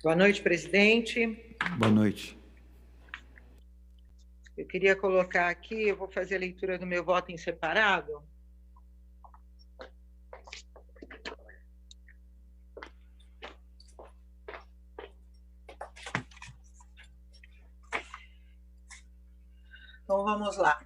Boa noite, presidente. Boa noite. Eu queria colocar aqui, eu vou fazer a leitura do meu voto em separado. Então, vamos lá.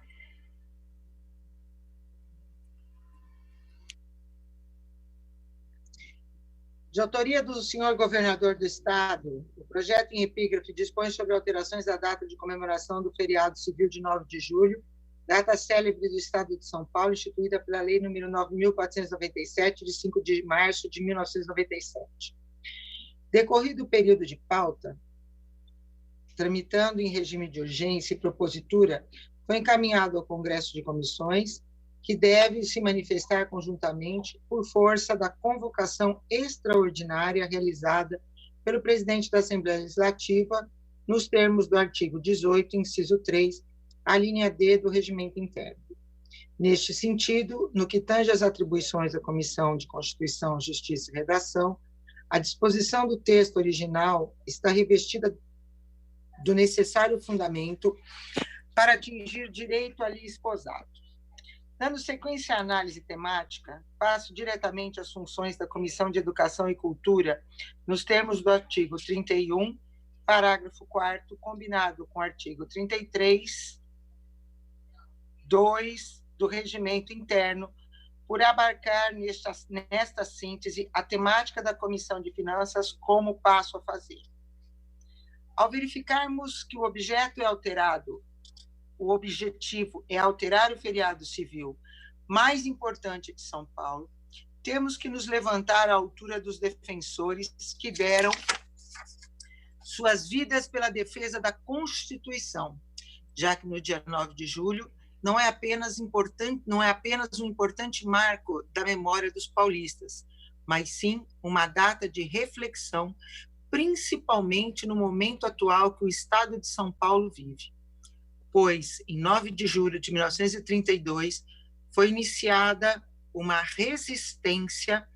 De autoria do senhor governador do Estado, o projeto em epígrafe dispõe sobre alterações da data de comemoração do feriado civil de 9 de julho, data célebre do Estado de São Paulo, instituída pela Lei nº 9.497, de 5 de março de 1997. Decorrido o período de pauta, tramitando em regime de urgência e propositura, foi encaminhado ao Congresso de Comissões, que deve se manifestar conjuntamente por força da convocação extraordinária realizada pelo presidente da Assembleia Legislativa, nos termos do artigo 18, inciso 3, a linha D do Regimento Interno. Neste sentido, no que tange às atribuições da Comissão de Constituição, Justiça e Redação, a disposição do texto original está revestida do necessário fundamento para atingir direito ali esposado. Dando sequência à análise temática, passo diretamente às funções da Comissão de Educação e Cultura, nos termos do artigo 31, parágrafo 4º, combinado com o artigo 33, 2 do Regimento Interno, por abarcar nesta síntese a temática da Comissão de Finanças, como passo a fazer. Ao verificarmos que o objetivo é alterar o feriado civil mais importante de São Paulo, temos que nos levantar à altura dos defensores que deram suas vidas pela defesa da Constituição, já que no dia 9 de julho não é apenas um importante marco da memória dos paulistas, mas sim uma data de reflexão, principalmente no momento atual que o Estado de São Paulo vive. Pois, em 9 de julho de 1932, foi iniciada uma resistência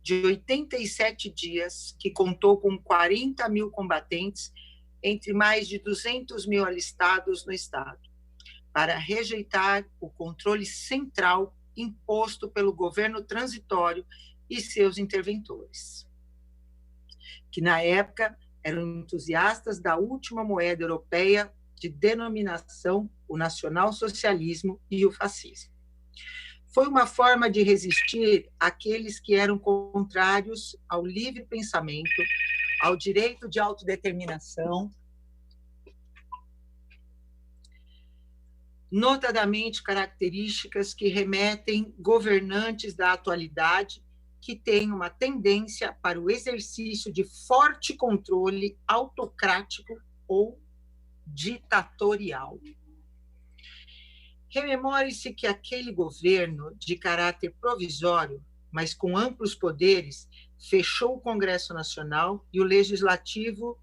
de 87 dias, que contou com 40 mil combatentes, entre mais de 200 mil alistados no Estado, para rejeitar o controle central imposto pelo governo transitório e seus interventores, que na época eram entusiastas da última moeda europeia de denominação, o nacionalsocialismo e o fascismo. Foi uma forma de resistir àqueles que eram contrários ao livre pensamento, ao direito de autodeterminação, notadamente características que remetem governantes da atualidade que têm uma tendência para o exercício de forte controle autocrático ou ditatorial. Rememore-se que aquele governo, de caráter provisório, mas com amplos poderes, fechou o Congresso Nacional e o Legislativo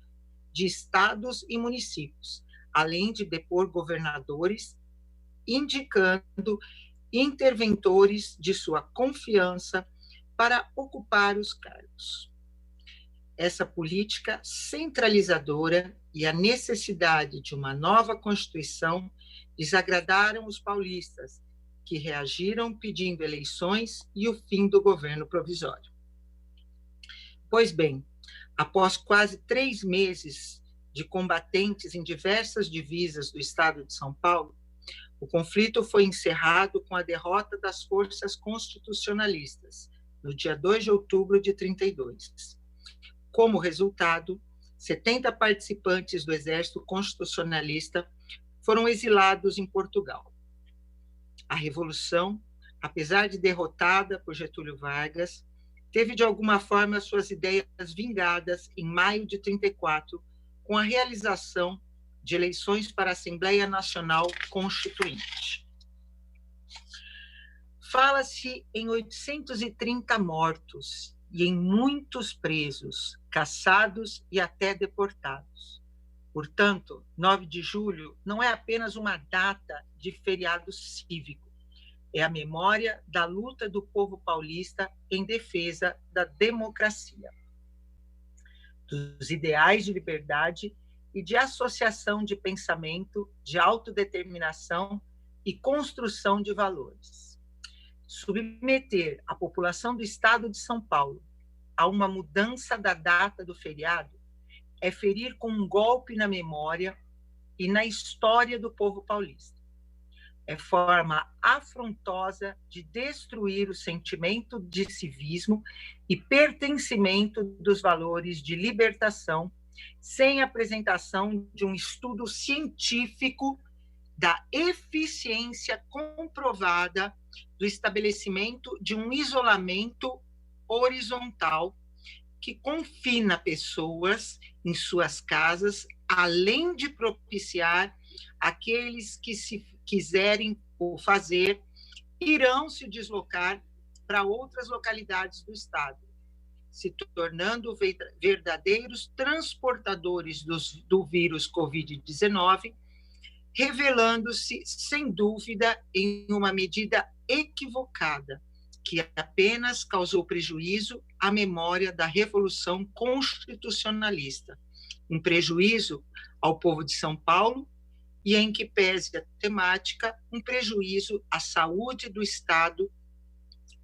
de estados e municípios, além de depor governadores, indicando interventores de sua confiança para ocupar os cargos. Essa política centralizadora e a necessidade de uma nova Constituição desagradaram os paulistas, que reagiram pedindo eleições e o fim do governo provisório. Pois bem, após quase 3 meses de combatentes em diversas divisas do Estado de São Paulo, o conflito foi encerrado com a derrota das forças constitucionalistas, no dia 2 de outubro de 32. Como resultado, 70 participantes do Exército Constitucionalista foram exilados em Portugal. A Revolução, apesar de derrotada por Getúlio Vargas, teve de alguma forma suas ideias vingadas em maio de 34, com a realização de eleições para a Assembleia Nacional Constituinte. Fala-se em 830 mortos e em muitos presos, caçados e até deportados. Portanto, 9 de julho não é apenas uma data de feriado cívico, é a memória da luta do povo paulista em defesa da democracia. dos ideais de liberdade e de associação de pensamento, de autodeterminação e construção de valores. Submeter a população do Estado de São Paulo a uma mudança da data do feriado é ferir com um golpe na memória e na história do povo paulista. É forma afrontosa de destruir o sentimento de civismo e pertencimento dos valores de libertação, sem apresentação de um estudo científico da eficiência comprovada do estabelecimento de um isolamento horizontal que confina pessoas em suas casas, além de propiciar aqueles que se quiserem o fazer, irão se deslocar para outras localidades do Estado, se tornando verdadeiros transportadores do vírus Covid-19, revelando-se, sem dúvida, em uma medida equivocada, que apenas causou prejuízo à memória da Revolução Constitucionalista, um prejuízo ao povo de São Paulo e, em que pese a temática, um prejuízo à saúde do Estado,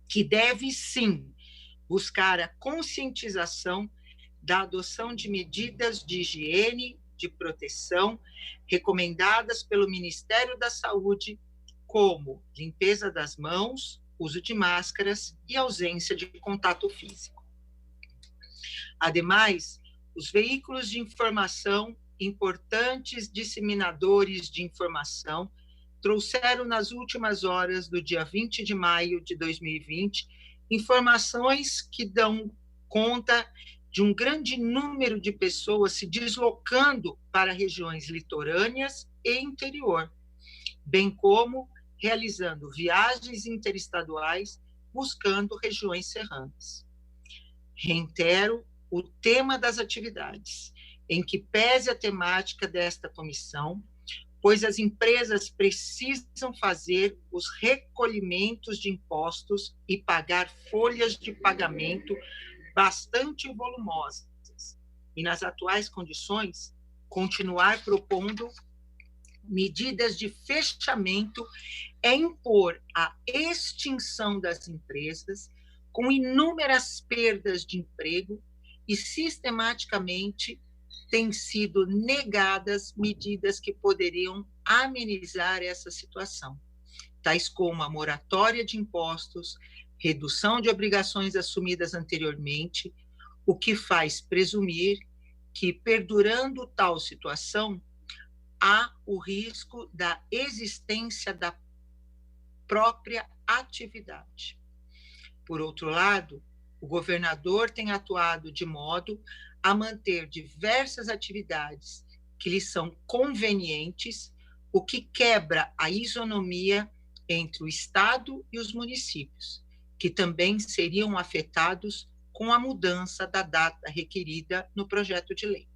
que deve, sim, buscar a conscientização da adoção de medidas de higiene, de proteção, recomendadas pelo Ministério da Saúde, como limpeza das mãos, uso de máscaras e ausência de contato físico. Ademais, os veículos de informação, importantes disseminadores de informação, trouxeram nas últimas horas do dia 20 de maio de 2020 informações que dão conta de um grande número de pessoas se deslocando para regiões litorâneas e interior, bem como realizando viagens interestaduais buscando regiões serranas. Reitero o tema das atividades, em que pese a temática desta comissão, pois as empresas precisam fazer os recolhimentos de impostos e pagar folhas de pagamento bastante volumosas, e nas atuais condições, continuar propondo medidas de fechamento é impor a extinção das empresas com inúmeras perdas de emprego e sistematicamente têm sido negadas medidas que poderiam amenizar essa situação, tais como a moratória de impostos, redução de obrigações assumidas anteriormente, o que faz presumir que, perdurando tal situação, há o risco da existência da própria atividade. Por outro lado, o governador tem atuado de modo a manter diversas atividades que lhe são convenientes, o que quebra a isonomia entre o Estado e os municípios, que também seriam afetados com a mudança da data requerida no projeto de lei.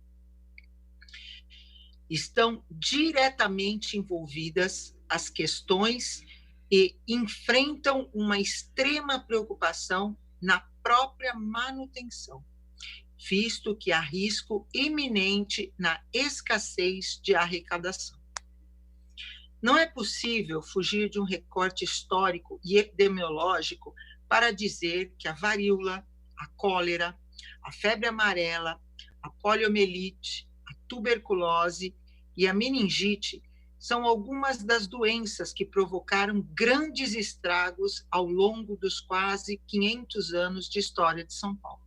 Estão diretamente envolvidas as questões e enfrentam uma extrema preocupação na própria manutenção, visto que há risco iminente na escassez de arrecadação. Não é possível fugir de um recorte histórico e epidemiológico para dizer que a varíola, a cólera, a febre amarela, a poliomielite, a tuberculose e a meningite são algumas das doenças que provocaram grandes estragos ao longo dos quase 500 anos de história de São Paulo.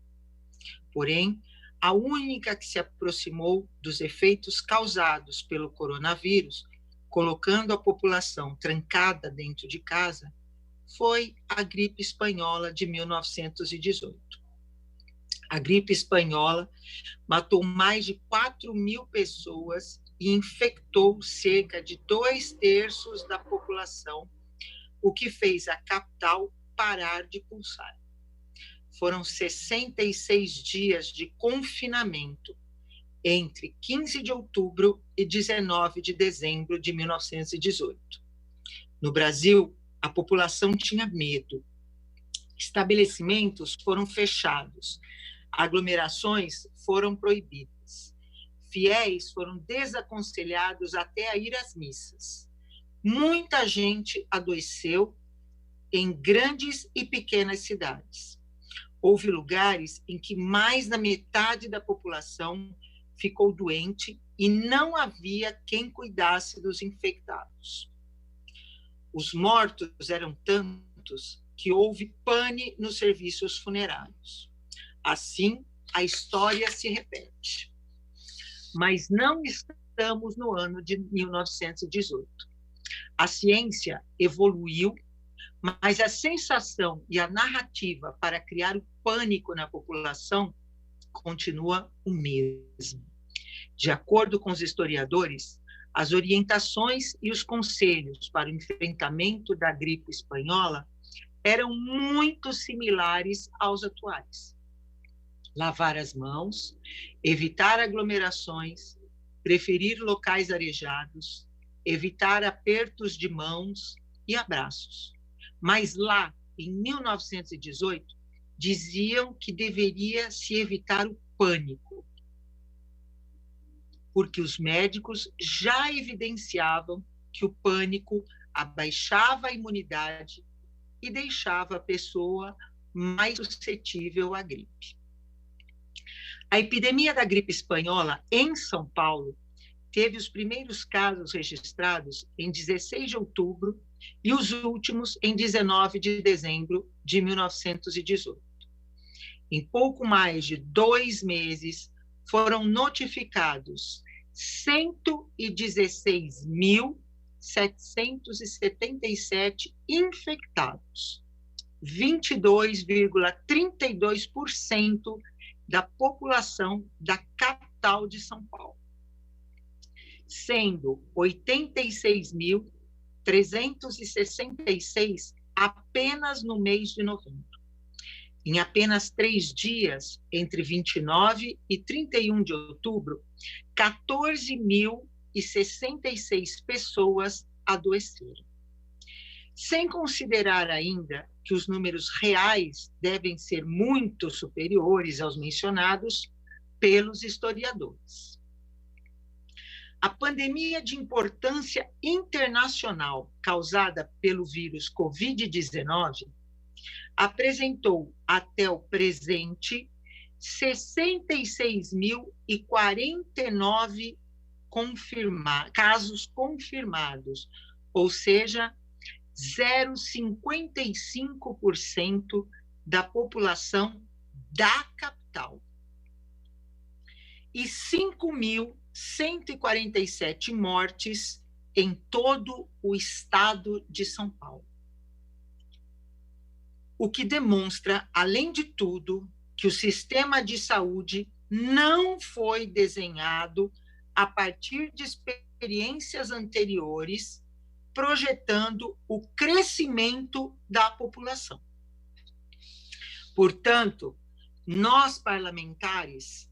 Porém, a única que se aproximou dos efeitos causados pelo coronavírus, colocando a população trancada dentro de casa, foi a gripe espanhola de 1918. A gripe espanhola matou mais de 4.000 pessoas e infectou cerca de 2/3 da população, o que fez a capital parar de pulsar. Foram 66 dias de confinamento entre 15 de outubro e 19 de dezembro de 1918. No Brasil, a população tinha medo. Estabelecimentos foram fechados. Aglomerações foram proibidas. Fiéis foram desaconselhados até a ir às missas. Muita gente adoeceu em grandes e pequenas cidades. Houve lugares em que mais da metade da população ficou doente e não havia quem cuidasse dos infectados. Os mortos eram tantos que houve pane nos serviços funerários. Assim, a história se repete. Mas não estamos no ano de 1918. A ciência evoluiu, mas a sensação e a narrativa para criar o pânico na população continua o mesmo. De acordo com os historiadores, as orientações e os conselhos para o enfrentamento da gripe espanhola eram muito similares aos atuais. Lavar as mãos, evitar aglomerações, preferir locais arejados, evitar apertos de mãos e abraços. Mas lá, em 1918, diziam que deveria se evitar o pânico, porque os médicos já evidenciavam que o pânico abaixava a imunidade e deixava a pessoa mais suscetível à gripe. A epidemia da gripe espanhola em São Paulo teve os primeiros casos registrados em 16 de outubro e os últimos em 19 de dezembro de 1918. Em pouco mais de 2 meses, foram notificados 116.777 infectados, 22,32% da população da capital de São Paulo, sendo 86.366 apenas no mês de novembro. Em apenas 3 dias, entre 29 e 31 de outubro, 14.066 pessoas adoeceram. Sem considerar ainda que os números reais devem ser muito superiores aos mencionados pelos historiadores. A pandemia de importância internacional causada pelo vírus Covid-19 apresentou até o presente 66.049 casos confirmados, ou seja, 0,55% da população da capital. E 5.147 mortes em todo o estado de São Paulo. O que demonstra, além de tudo, que o sistema de saúde não foi desenhado a partir de experiências anteriores, projetando o crescimento da população. Portanto, nós parlamentares,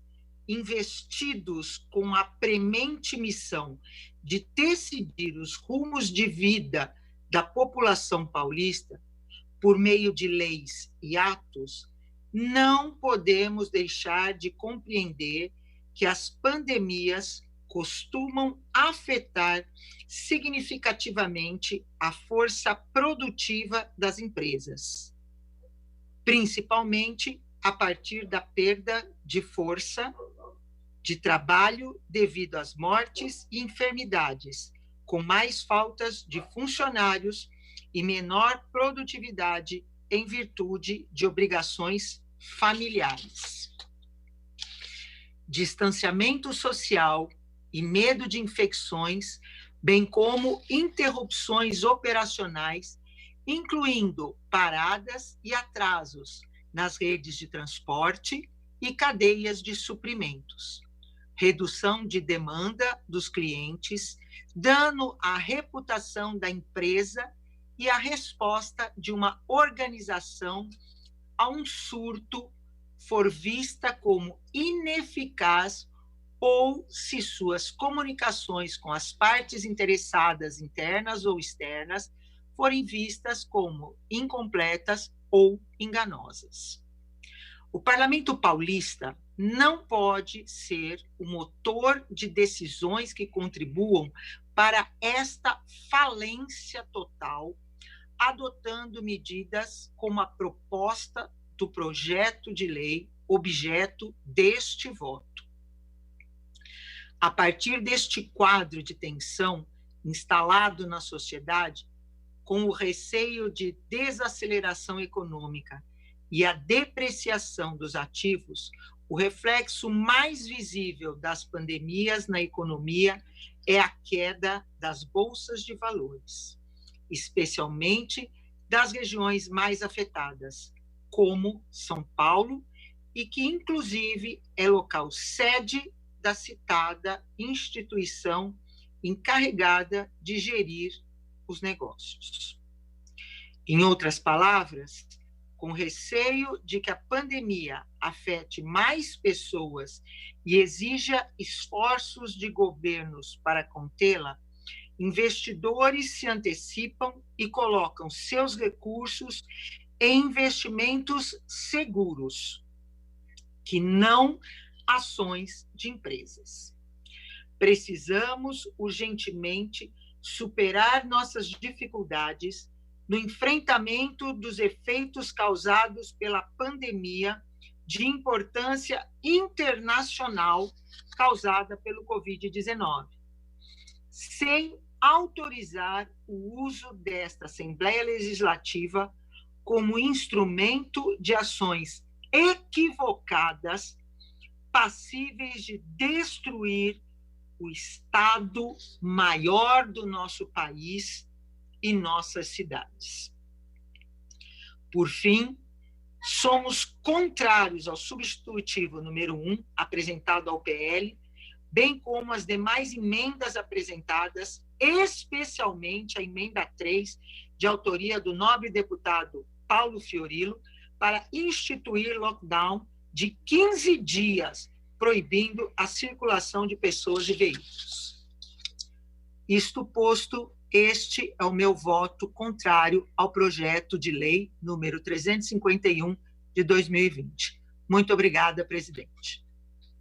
investidos com a premente missão de decidir os rumos de vida da população paulista, por meio de leis e atos, não podemos deixar de compreender que as pandemias costumam afetar significativamente a força produtiva das empresas, principalmente a partir da perda de força de trabalho devido às mortes e enfermidades, com mais faltas de funcionários e menor produtividade em virtude de obrigações familiares. Distanciamento social e medo de infecções, bem como interrupções operacionais, incluindo paradas e atrasos nas redes de transporte e cadeias de suprimentos, redução de demanda dos clientes, dano à reputação da empresa e a resposta de uma organização a um surto for vista como ineficaz ou se suas comunicações com as partes interessadas, internas ou externas, forem vistas como incompletas ou enganosas. O Parlamento Paulista não pode ser o motor de decisões que contribuam para esta falência total, adotando medidas como a proposta do projeto de lei objeto deste voto. A partir deste quadro de tensão instalado na sociedade, com o receio de desaceleração econômica e a depreciação dos ativos, o reflexo mais visível das pandemias na economia é a queda das bolsas de valores, especialmente das regiões mais afetadas, como São Paulo, e que, inclusive, é local sede da citada instituição encarregada de gerir os negócios. Em outras palavras, com receio de que a pandemia afete mais pessoas e exija esforços de governos para contê-la, investidores se antecipam e colocam seus recursos em investimentos seguros, que não ações de empresas. Precisamos urgentemente superar nossas dificuldades no enfrentamento dos efeitos causados pela pandemia de importância internacional causada pelo Covid-19, sem autorizar o uso desta Assembleia Legislativa como instrumento de ações equivocadas, passíveis de destruir o Estado maior do nosso país e nossas cidades. Por fim, somos contrários ao substitutivo número 1, apresentado ao PL, bem como as demais emendas apresentadas, especialmente a emenda 3, de autoria do nobre deputado Paulo Fiorilo, para instituir lockdown de 15 dias, proibindo a circulação de pessoas e veículos. Isto posto, este é o meu voto contrário ao projeto de lei número 351 de 2020. Muito obrigada, presidente.